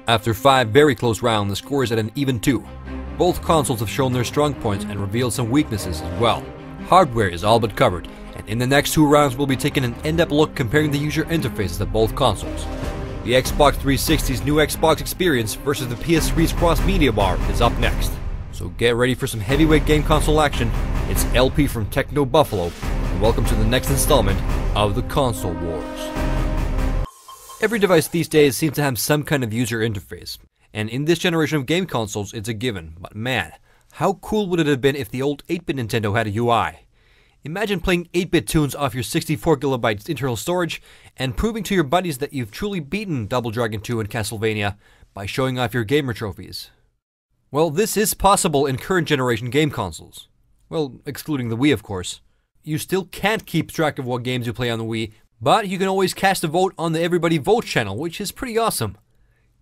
After 5 very close rounds, the score is at an even 2. Both consoles have shown their strong points and revealed some weaknesses as well. Hardware is all but covered, and in the next 2 rounds we'll be taking an in-depth look comparing the user interfaces of both consoles. The Xbox 360's new Xbox experience versus the PS3's cross-media bar is up next. So get ready for some heavyweight game console action. It's LP from Techno Buffalo, and welcome to the next installment of the Console Wars. Every device these days seems to have some kind of user interface, and in this generation of game consoles it's a given, but man, how cool would it have been if the old 8-bit Nintendo had a UI? Imagine playing 8-bit tunes off your 64GB internal storage and proving to your buddies that you've truly beaten Double Dragon 2 and Castlevania by showing off your gamer trophies. Well, this is possible in current generation game consoles. Well, excluding the Wii of course. You still can't keep track of what games you play on the Wii, but you can always cast a vote on the Everybody Vote channel, which is pretty awesome.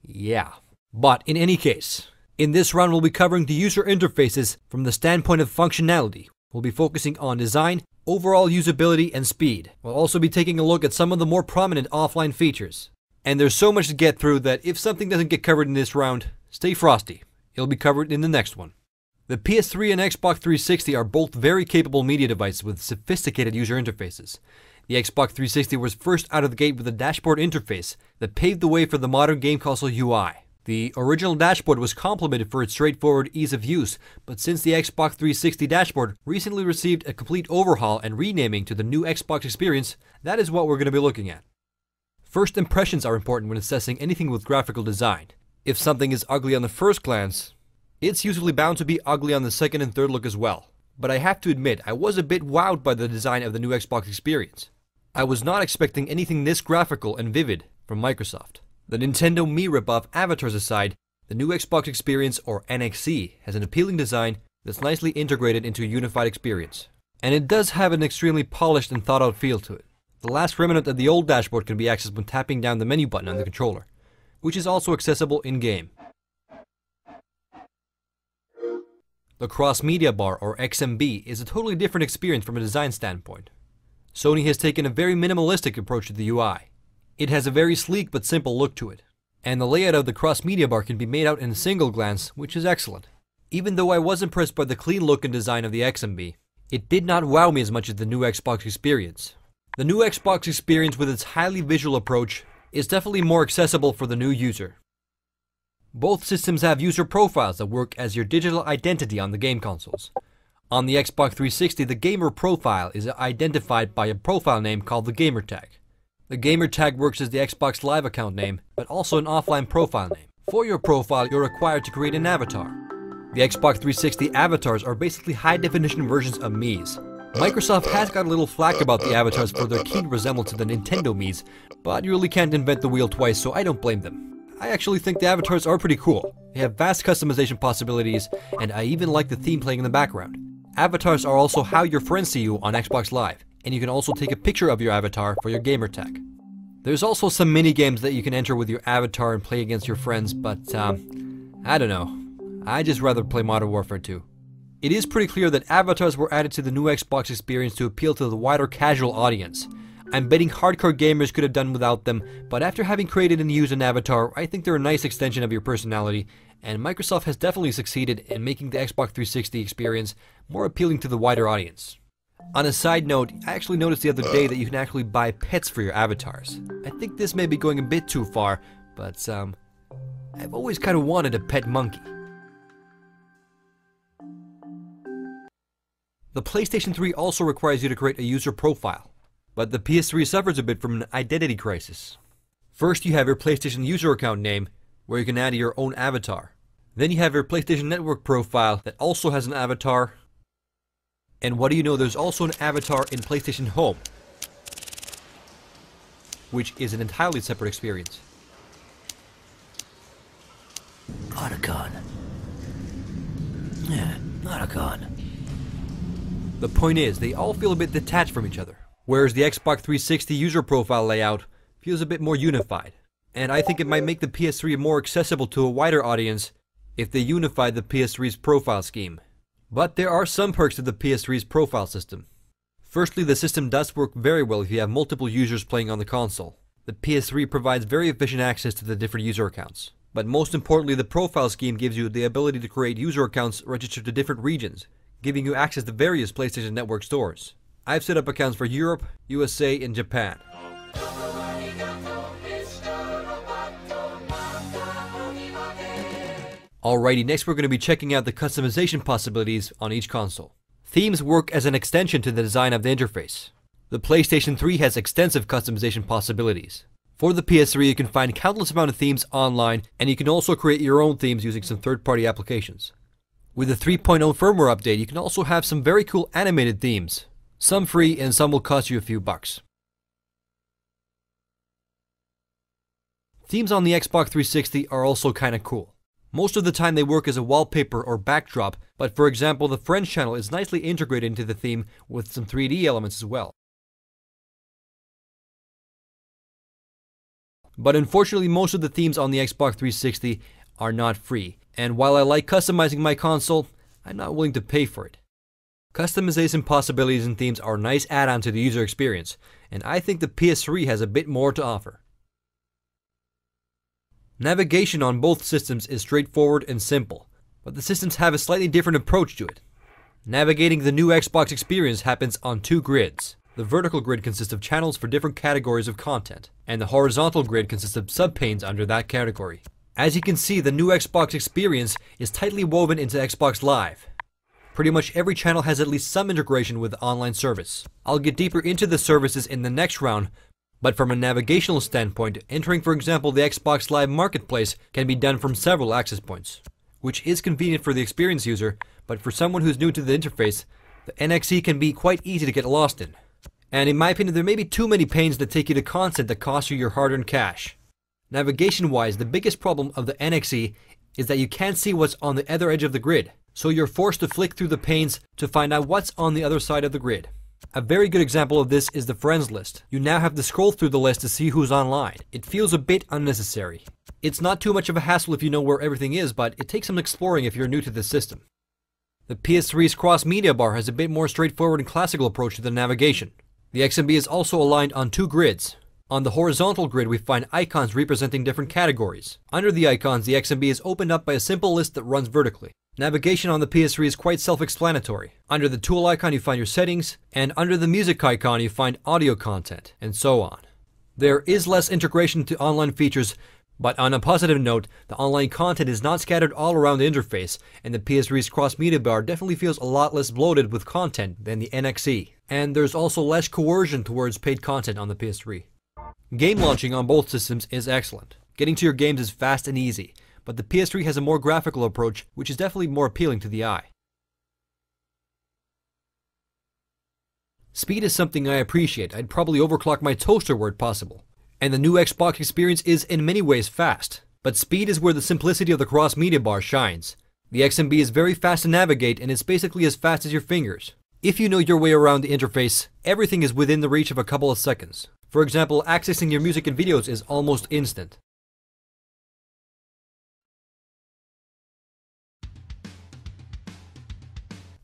Yeah. But in any case, in this round we'll be covering the user interfaces from the standpoint of functionality. We'll be focusing on design, overall usability, and speed. We'll also be taking a look at some of the more prominent offline features. And there's so much to get through that if something doesn't get covered in this round, stay frosty. It'll be covered in the next one. The PS3 and Xbox 360 are both very capable media devices with sophisticated user interfaces. The Xbox 360 was first out of the gate with a dashboard interface that paved the way for the modern game console UI. The original dashboard was complimented for its straightforward ease of use, but since the Xbox 360 dashboard recently received a complete overhaul and renaming to the new Xbox experience, that is what we're going to be looking at. First impressions are important when assessing anything with graphical design. If something is ugly on the first glance, it's usually bound to be ugly on the second and third look as well. But I have to admit, I was a bit wowed by the design of the new Xbox experience. I was not expecting anything this graphical and vivid from Microsoft. The Nintendo Me ripoff avatars aside, the new Xbox experience, or NXC, has an appealing design that's nicely integrated into a unified experience. And it does have an extremely polished and thought out feel to it. The last remnant of the old dashboard can be accessed when tapping down the menu button on the controller, which is also accessible in-game. The cross-media bar, or XMB, is a totally different experience from a design standpoint. Sony has taken a very minimalistic approach to the UI. It has a very sleek but simple look to it, and the layout of the cross-media bar can be made out in a single glance, which is excellent. Even though I was impressed by the clean look and design of the XMB, it did not wow me as much as the new Xbox experience. The new Xbox experience with its highly visual approach is definitely more accessible for the new user. Both systems have user profiles that work as your digital identity on the game consoles. On the Xbox 360, the gamer profile is identified by a profile name called the gamer tag. The gamer tag works as the Xbox Live account name, but also an offline profile name. For your profile, you're required to create an avatar. The Xbox 360 avatars are basically high-definition versions of Mii's. Microsoft has got a little flack about the avatars for their keen resemblance to the Nintendo Mii's, but you really can't invent the wheel twice, so I don't blame them. I actually think the avatars are pretty cool. They have vast customization possibilities, and I even like the theme playing in the background. Avatars are also how your friends see you on Xbox Live, and you can also take a picture of your avatar for your gamer tag. There's also some mini games that you can enter with your avatar and play against your friends, but I don't know. I'd just rather play Modern Warfare 2. It is pretty clear that avatars were added to the new Xbox experience to appeal to the wider casual audience. I'm betting hardcore gamers could have done without them, but after having created and used an avatar, I think they're a nice extension of your personality, and Microsoft has definitely succeeded in making the Xbox 360 experience more appealing to the wider audience. On a side note, I actually noticed the other day that you can actually buy pets for your avatars. I think this may be going a bit too far, but I've always kind of wanted a pet monkey. The PlayStation 3 also requires you to create a user profile, but the PS3 suffers a bit from an identity crisis. First you have your PlayStation user account name, where you can add your own avatar. Then you have your PlayStation Network profile that also has an avatar. And what do you know, there's also an avatar in PlayStation Home, which is an entirely separate experience. Otacon. Yeah, Otacon. The point is, they all feel a bit detached from each other, whereas the Xbox 360 user profile layout feels a bit more unified. And I think it might make the PS3 more accessible to a wider audience if they unified the PS3's profile scheme. But there are some perks to the PS3's profile system. Firstly, the system does work very well if you have multiple users playing on the console. The PS3 provides very efficient access to the different user accounts. But most importantly, the profile scheme gives you the ability to create user accounts registered to different regions, giving you access to various PlayStation Network stores. I've set up accounts for Europe, USA, and Japan. Alrighty, next we're going to be checking out the customization possibilities on each console. Themes work as an extension to the design of the interface. The PlayStation 3 has extensive customization possibilities. For the PS3, you can find countless amount of themes online, and you can also create your own themes using some third-party applications. With the 3.0 firmware update, you can also have some very cool animated themes. Some free and some will cost you a few bucks. Themes on the Xbox 360 are also kinda cool. Most of the time they work as a wallpaper or backdrop, but for example the Friends channel is nicely integrated into the theme with some 3D elements as well. But unfortunately most of the themes on the Xbox 360 are not free, and while I like customizing my console, I'm not willing to pay for it. Customization possibilities and themes are a nice add-on to the user experience, and I think the PS3 has a bit more to offer. Navigation on both systems is straightforward and simple, but the systems have a slightly different approach to it. Navigating the new Xbox experience happens on two grids. The vertical grid consists of channels for different categories of content, and the horizontal grid consists of subpanes under that category. As you can see, the new Xbox experience is tightly woven into Xbox Live. Pretty much every channel has at least some integration with the online service. I'll get deeper into the services in the next round, but from a navigational standpoint, entering for example the Xbox Live Marketplace can be done from several access points, which is convenient for the experienced user, but for someone who's new to the interface, the NXE can be quite easy to get lost in. And in my opinion, there may be too many panes that take you to content that cost you your hard-earned cash. Navigation-wise, the biggest problem of the NXE is that you can't see what's on the other edge of the grid, so you're forced to flick through the panes to find out what's on the other side of the grid. A very good example of this is the friends list. You now have to scroll through the list to see who's online. It feels a bit unnecessary. It's not too much of a hassle if you know where everything is, but it takes some exploring if you're new to the system. The PS3's cross-media bar has a bit more straightforward and classical approach to the navigation. The XMB is also aligned on two grids. On the horizontal grid, we find icons representing different categories. Under the icons, the XMB is opened up by a simple list that runs vertically. Navigation on the PS3 is quite self-explanatory. Under the tool icon you find your settings, and under the music icon you find audio content, and so on. There is less integration to online features, but on a positive note, the online content is not scattered all around the interface, and the PS3's cross-media bar definitely feels a lot less bloated with content than the NXE. And there's also less coercion towards paid content on the PS3. Game launching on both systems is excellent. Getting to your games is fast and easy, but the PS3 has a more graphical approach, which is definitely more appealing to the eye. Speed is something I appreciate. I'd probably overclock my toaster were it possible. And the new Xbox experience is in many ways fast, but speed is where the simplicity of the cross-media bar shines. The XMB is very fast to navigate and it's basically as fast as your fingers. If you know your way around the interface, everything is within the reach of a couple of seconds. For example, accessing your music and videos is almost instant.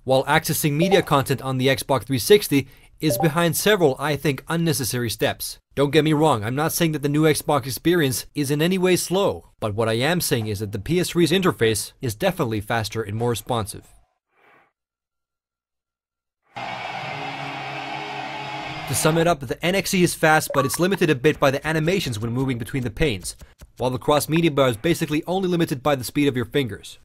While accessing media content on the Xbox 360 is behind several, I think, unnecessary steps. Don't get me wrong, I'm not saying that the new Xbox experience is in any way slow, but what I am saying is that the PS3's interface is definitely faster and more responsive. To sum it up, the NXE is fast, but it's limited a bit by the animations when moving between the panes, while the cross-media bar is basically only limited by the speed of your fingers.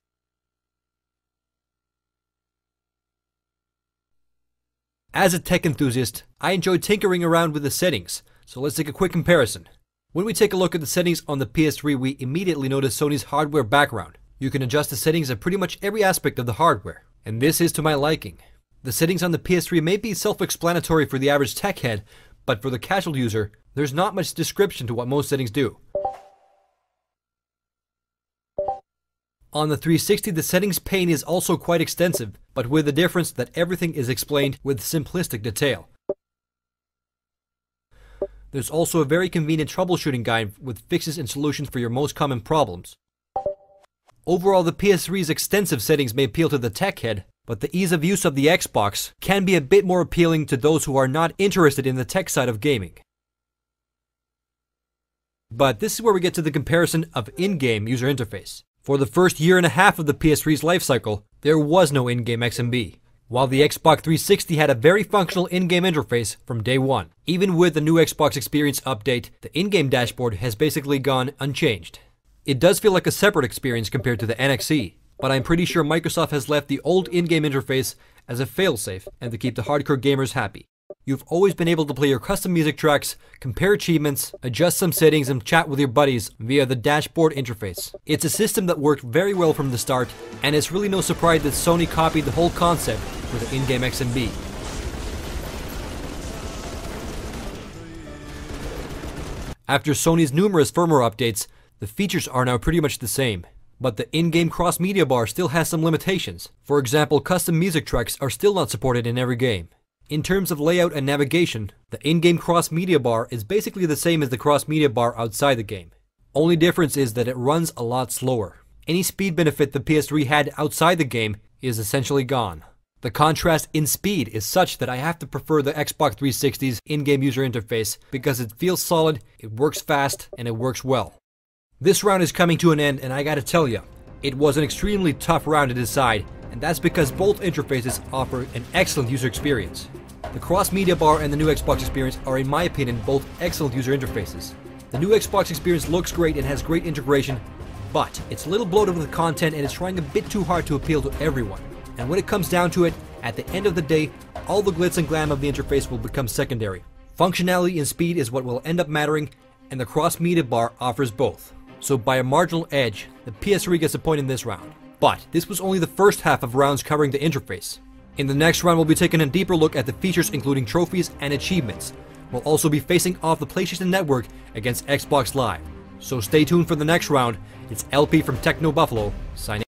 As a tech enthusiast, I enjoy tinkering around with the settings, so let's take a quick comparison. When we take a look at the settings on the PS3, we immediately notice Sony's hardware background. You can adjust the settings at pretty much every aspect of the hardware, and this is to my liking. The settings on the PS3 may be self-explanatory for the average tech head, but for the casual user, there's not much description to what most settings do. On the 360, the settings pane is also quite extensive, but with the difference that everything is explained with simplistic detail. There's also a very convenient troubleshooting guide with fixes and solutions for your most common problems. Overall, the PS3's extensive settings may appeal to the tech head, but the ease of use of the Xbox can be a bit more appealing to those who are not interested in the tech side of gaming. But this is where we get to the comparison of in-game user interface. For the first year and a half of the PS3's lifecycle, there was no in-game XMB, while the Xbox 360 had a very functional in-game interface from day one. Even with the new Xbox Experience update, the in-game dashboard has basically gone unchanged. It does feel like a separate experience compared to the NXE, but I'm pretty sure Microsoft has left the old in-game interface as a failsafe and to keep the hardcore gamers happy. You've always been able to play your custom music tracks, compare achievements, adjust some settings, and chat with your buddies via the dashboard interface. It's a system that worked very well from the start, and it's really no surprise that Sony copied the whole concept for the in-game XMB. After Sony's numerous firmware updates, the features are now pretty much the same. But the in-game cross-media bar still has some limitations. For example, custom music tracks are still not supported in every game. In terms of layout and navigation, the in-game cross-media bar is basically the same as the cross-media bar outside the game. Only difference is that it runs a lot slower. Any speed benefit the PS3 had outside the game is essentially gone. The contrast in speed is such that I have to prefer the Xbox 360's in-game user interface because it feels solid, it works fast, and it works well. This round is coming to an end, and I gotta tell ya, it was an extremely tough round to decide, and that's because both interfaces offer an excellent user experience. The cross-media bar and the new Xbox Experience are, in my opinion, both excellent user interfaces. The new Xbox Experience looks great and has great integration, but it's a little bloated with content and is trying a bit too hard to appeal to everyone. And when it comes down to it, at the end of the day, all the glitz and glam of the interface will become secondary. Functionality and speed is what will end up mattering, and the cross-media bar offers both. So by a marginal edge, the PS3 gets a point in this round. But this was only the first half of rounds covering the interface. In the next round, we'll be taking a deeper look at the features including trophies and achievements. We'll also be facing off the PlayStation Network against Xbox Live. So stay tuned for the next round. It's LP from Techno Buffalo, signing